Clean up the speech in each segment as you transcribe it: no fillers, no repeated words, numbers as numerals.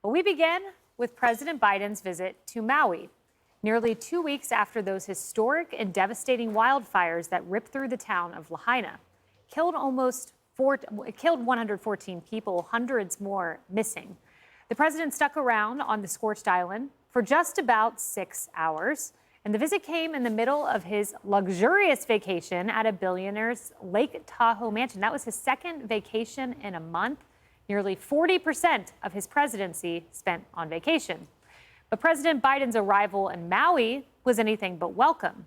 But we begin with President Biden's visit to Maui, nearly 2 weeks after those historic and devastating wildfires that ripped through the town of Lahaina, killed 114 people, hundreds more missing. The president stuck around on the scorched island for just about 6 hours. And the visit came in the middle of his luxurious vacation at a billionaire's Lake Tahoe mansion. That was his second vacation in a month. Nearly 40% of his presidency spent on vacation. But President Biden's arrival in Maui was anything but welcome.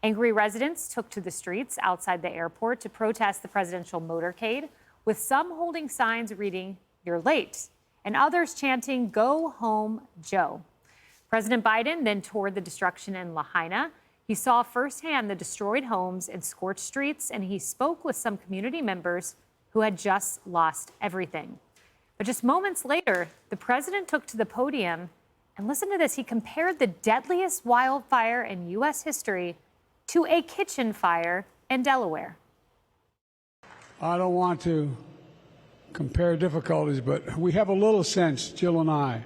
Angry residents took to the streets outside the airport to protest the presidential motorcade, with some holding signs reading, "You're late," and others chanting, "Go home, Joe." President Biden then toured the destruction in Lahaina. He saw firsthand the destroyed homes and scorched streets, and he spoke with some community members who had just lost everything. But just moments later, the president took to the podium, and listen to this. He compared the deadliest wildfire in U.S. history to a kitchen fire in Delaware. I don't want to compare difficulties, but we have a little sense, Jill and I,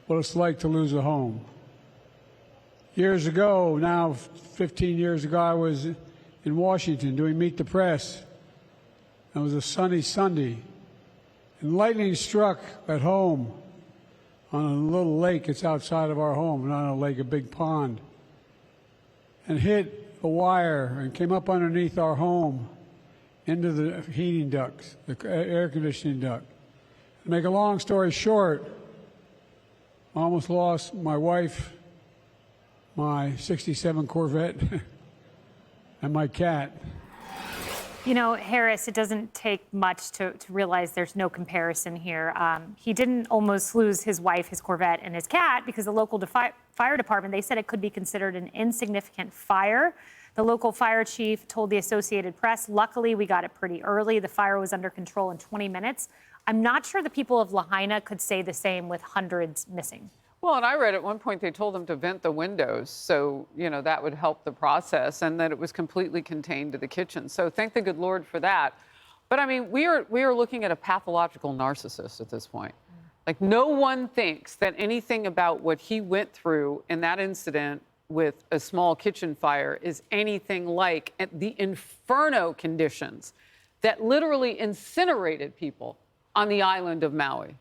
what it's like to lose a home. Years ago, now 15 years ago, I was in Washington doing Meet the Press. It was a sunny Sunday, and lightning struck at home on a little lake. It's outside of our home, not a lake, a big pond, and hit a wire and came up underneath our home into the heating ducts, the air conditioning duct. To make a long story short, I almost lost my wife, my '67 Corvette, and my cat. You know, Harris, it doesn't take much to realize there's no comparison here. He didn't almost lose his wife, his Corvette, and his cat because the local fire department, they said it could be considered an insignificant fire. The local fire chief told the Associated Press, luckily we got it pretty early. The fire was under control in 20 minutes. I'm not sure the people of Lahaina could say the same with hundreds missing. Well, and I read at one point they told them to vent the windows, so, you know, that would help the process, and that it was completely contained to the kitchen. So thank the good Lord for that. But I mean, we are looking at a pathological narcissist at this point. Like, no one thinks that anything about what he went through in that incident with a small kitchen fire is anything like the inferno conditions that literally incinerated people on the island of Maui.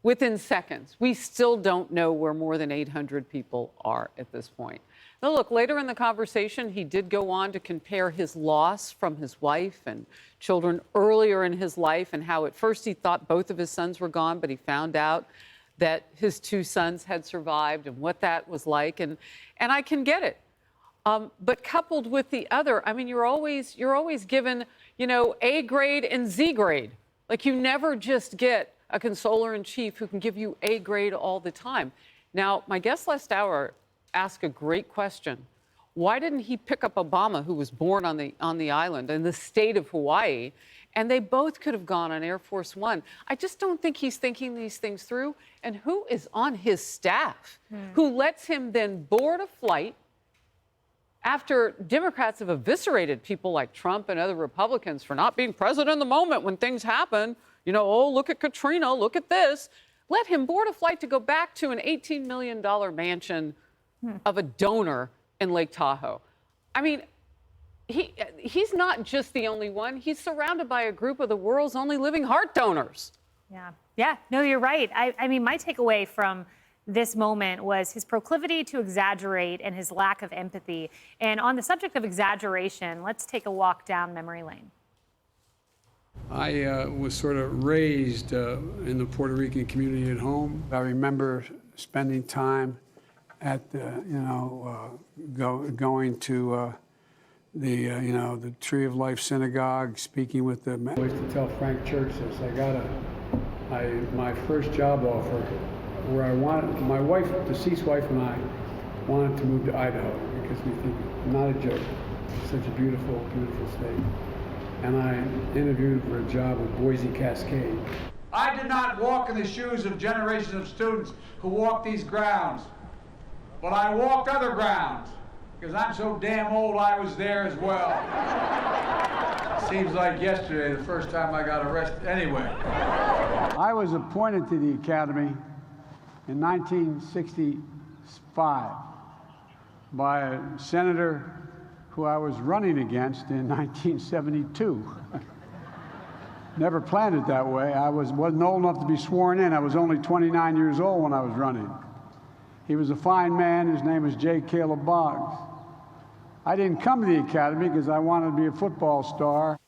Within seconds. We still don't know where more than 800 people are at this point. Now, look, later in the conversation, he did go on to compare his loss from his wife and children earlier in his life and how at first he thought both of his sons were gone, but he found out that his two sons had survived and what that was like. And I can get it. But coupled with the other, I mean, you're always given, you know, A grade and Z grade. Like, you never just get a consoler-in-chief who can give you A grade all the time. Now, my guest last hour asked a great question. Why didn't he pick up Obama, who was born on the island in the state of Hawaii, and they both could have gone on Air Force One? I just don't think he's thinking these things through. And who is on his staff who lets him then board a flight after Democrats have eviscerated people like Trump and other Republicans for not being president in the moment when things happen? You know, oh, look at Katrina, look at this. Let him board a flight to go back to an $18 million mansion of a donor in Lake Tahoe. I mean, he's not just the only one. He's surrounded by a group of the world's only living heart donors. Yeah, no, you're right. I mean, my takeaway from this moment was his proclivity to exaggerate and his lack of empathy. And on the subject of exaggeration, let's take a walk down memory lane. I was sort of raised in the Puerto Rican community at home. I remember spending time at the, going to the Tree of Life Synagogue, speaking with the. I used to tell Frank Church this. I got my first job offer where I wanted, my wife, deceased wife, and I wanted to move to Idaho because we think, not a joke, it's such a beautiful, beautiful state. And I interviewed for a job at Boise Cascade. I did not walk in the shoes of generations of students who walked these grounds, but I walked other grounds because I'm so damn old I was there as well. Seems like yesterday, the first time I got arrested. Anyway. I was appointed to the academy in 1965 by a senator who I was running against in 1972. Never planned it that way. I wasn't old enough to be sworn in. I was only 29 years old when I was running. He was a fine man. His name was J. Caleb Boggs. I didn't come to the academy because I wanted to be a football star.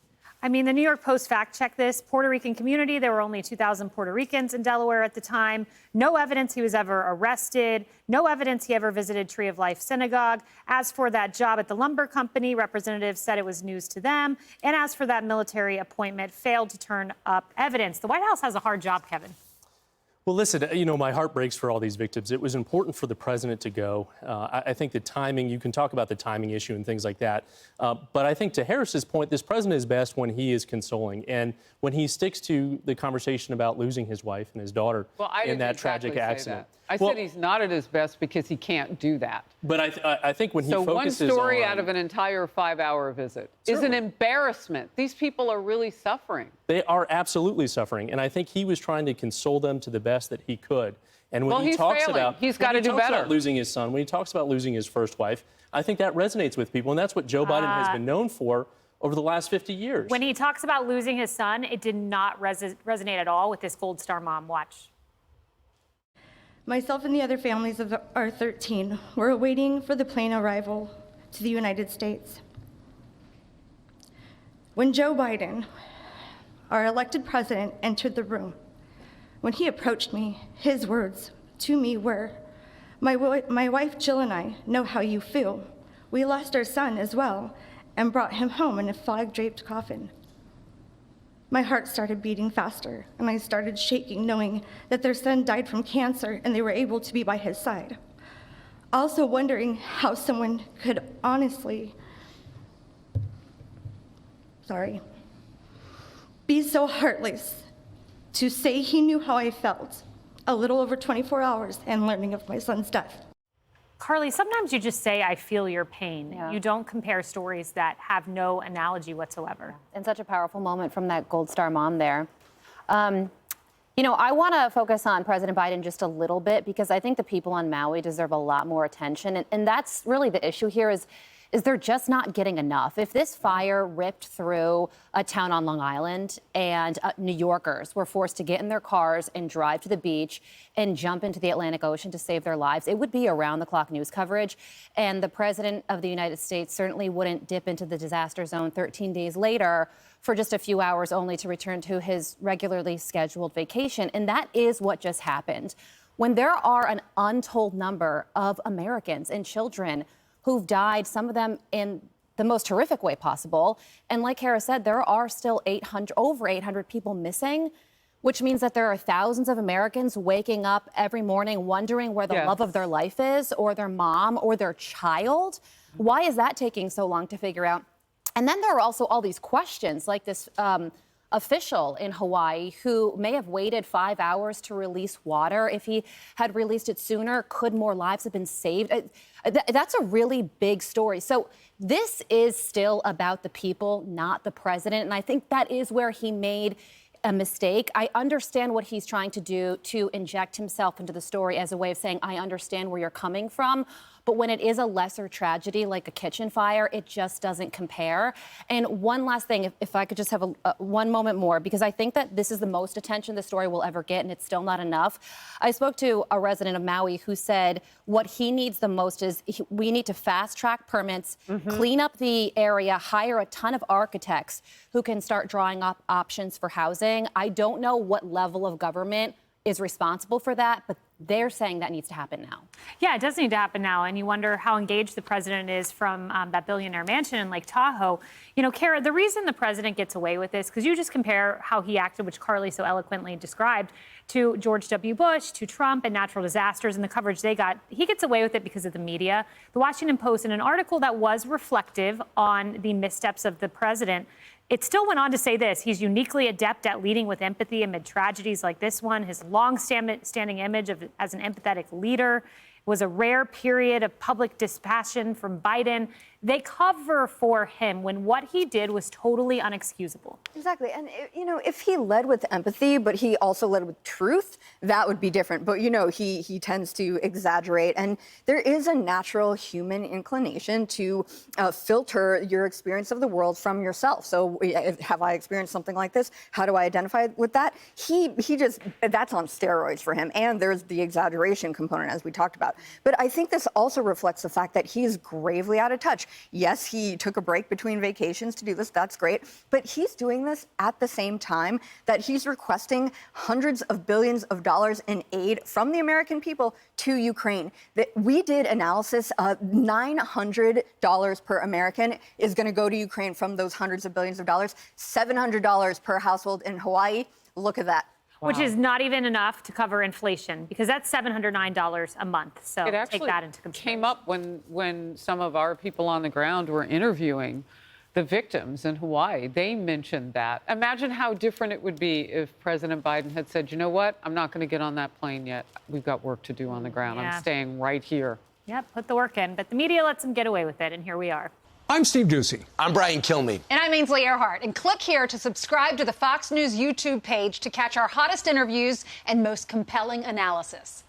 I mean, the New York Post fact-checked this. Puerto Rican community, there were only 2,000 Puerto Ricans in Delaware at the time. No evidence he was ever arrested. No evidence he ever visited Tree of Life Synagogue. As for that job at the lumber company, representatives said it was news to them. And as for that military appointment, failed to turn up evidence. The White House has a hard job, Kevin. Well, listen, you know, my heart breaks for all these victims. It was important for the president to go. I think the timing, you can talk about the timing issue and things like that. But I think to Harris's point, this president is best when he is consoling. And when he sticks to the conversation about losing his wife and his daughter in that tragic accident. I said he's not at his best because he can't do that. But I think when he focuses one story on, out of an entire 5-hour visit is an embarrassment. These people are really suffering. They are absolutely suffering. And I think he was trying to console them to the best that he could. And when he talks about, he's got to do better. Losing his son, when he talks about losing his first wife, I think that resonates with people. And that's what Joe Biden has been known for over the last 50 years. When he talks about losing his son, it did not resonate at all with this Gold Star mom. Watch. Myself and the other families of our 13 were waiting for the plane arrival to the United States. When Joe Biden, our elected president, entered the room, when he approached me, his words to me were, my wife Jill and I know how you feel. We lost our son as well and brought him home in a flag-draped coffin. My heart started beating faster, and I started shaking, knowing that their son died from cancer and they were able to be by his side. Also wondering how someone could honestly, be so heartless to say he knew how I felt a little over 24 hours and learning of my son's death. Carly, sometimes you just say, I feel your pain. Yeah. You don't compare stories that have no analogy whatsoever. And such a powerful moment from that Gold Star mom there. You know, I want to focus on President Biden just a little bit because I think the people on Maui deserve a lot more attention. And that's really the issue here is they're just not getting enough. If this fire ripped through a town on Long Island and New Yorkers were forced to get in their cars and drive to the beach and jump into the Atlantic Ocean to save their lives, it would be around-the-clock news coverage. And the president of the United States certainly wouldn't dip into the disaster zone 13 days later for just a few hours only to return to his regularly scheduled vacation. And that is what just happened. When there are an untold number of Americans and children who've died, some of them in the most horrific way possible. And like Kara said, there are still over 800 people missing, which means that there are thousands of Americans waking up every morning wondering where the love of their life is, or their mom, or their child. Why is that taking so long to figure out? And then there are also all these questions, like this official in Hawaii who may have waited 5 hours to release water. If he had released it sooner, could more lives have been saved? That's a really big story. So this is still about the people, not the president. And I think that is where he made a mistake. I understand what he's trying to do to inject himself into the story as a way of saying, I understand where you're coming from. But when it is a lesser tragedy like a kitchen fire, it just doesn't compare. And one last thing, if I could just have one moment more, because I think that this is the most attention the story will ever get, and it's still not enough. I spoke to a resident of Maui who said what he needs the most is we need to fast-track permits, clean up the area, hire a ton of architects who can start drawing up options for housing. I don't know what level of government is responsible for that, but they're saying that needs to happen now. Yeah, it does need to happen now. And you wonder how engaged the president is from that billionaire mansion in Lake Tahoe. You know, Kara, the reason the president gets away with this, because you just compare how he acted, which Carly so eloquently described, to George W. Bush, to Trump and natural disasters and the coverage they got. He gets away with it because of the media. The Washington Post, in an article that was reflective on the missteps of the president, it still went on to say this: he's uniquely adept at leading with empathy amid tragedies like this one, his long-standing image as an empathetic leader. was a rare period of public dispassion from Biden. They cover for him when what he did was totally unexcusable. Exactly. And, if he led with empathy, but he also led with truth, that would be different. But, he tends to exaggerate. And there is a natural human inclination to filter your experience of the world from yourself. So have I experienced something like this? How do I identify with that? He just, that's on steroids for him. And there's the exaggeration component, as we talked about. But I think this also reflects the fact that he's gravely out of touch. Yes, he took a break between vacations to do this. That's great. But he's doing this at the same time that he's requesting hundreds of billions of dollars in aid from the American people to Ukraine. We did analysis. $900 per American is going to go to Ukraine from those hundreds of billions of dollars. $700 per household in Hawaii. Look at that. Wow. Which is not even enough to cover inflation, because that's $709 a month. So it actually take that into consideration. Came up when some of our people on the ground were interviewing the victims in Hawaii. They mentioned that. Imagine how different it would be if President Biden had said, you know what, I'm not going to get on that plane yet. We've got work to do on the ground. Yeah. I'm staying right here. Yep, put the work in. But the media lets him get away with it, and here we are. I'm Steve Ducey. I'm Brian Kilmeade. And I'm Ainsley Earhart. And click here to subscribe to the Fox News YouTube page to catch our hottest interviews and most compelling analysis.